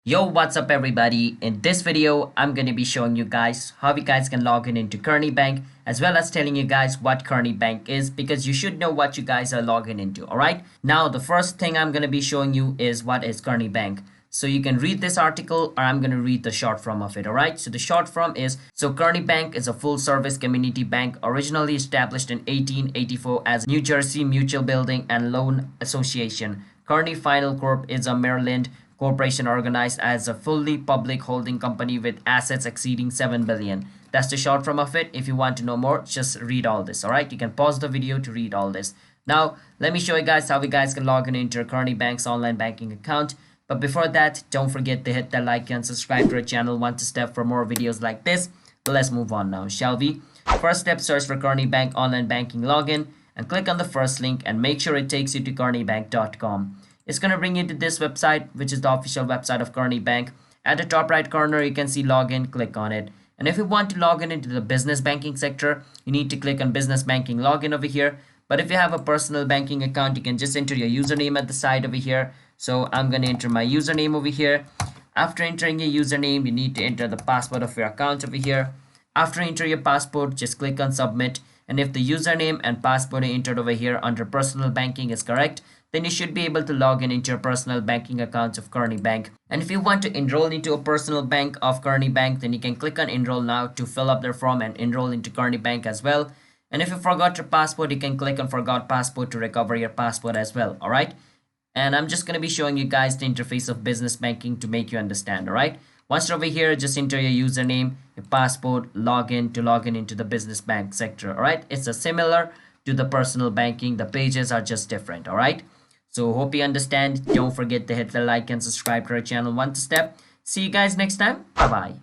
Yo, what's up everybody? In this video, I'm going to be showing you guys how you guys can log in into Kearny Bank, as well as telling you guys what Kearny Bank is, because you should know what you guys are logging into. Alright, now the first thing I'm going to be showing you is what is Kearny Bank. So you can read this article, or I'm going to read the short form of it. Alright, so the short form is, so Kearny Bank is a full service community bank originally established in 1884 as New Jersey Mutual Building and Loan Association. Kearny Final Corp is a Maryland corporation organized as a fully public holding company with assets exceeding 7 billion. That's the short form of it. If you want to know more, just read all this. All right, you can pause the video to read all this. Now let me show you guys how you guys can log in into your Kearny Bank's online banking account. But before that, don't forget to hit that like and subscribe to our channel one step for more videos like this. But let's move on now, shall we? First step, search for Kearny Bank online banking login and click on the first link and make sure it takes you to kearnybank.com. It's going to bring you to this website, which is the official website of Kearny Bank. At the top right corner, you can see login. Click on it. And if you want to log in into the business banking sector, you need to click on business banking login over here. But if you have a personal banking account, you can just enter your username at the side over here. So I'm going to enter my username over here. After entering your username, you need to enter the password of your account over here. After entering your password, just click on submit. And if the username and password entered over here under personal banking is correct, then you should be able to log in into your personal banking accounts of Kearny Bank. And if you want to enroll into a personal bank of Kearny Bank, then you can click on enroll now to fill up their form and enroll into Kearny Bank as well. And if you forgot your password, you can click on forgot password to recover your password as well. All right. And I'm just going to be showing you guys the interface of business banking to make you understand. All right. Once you're over here, just enter your username, your password, login to log in into the business bank sector. All right. It's a similar to the personal banking. The pages are just different. All right. So hope you understand. Don't forget to hit the like and subscribe to our channel one step. See you guys next time. Bye bye.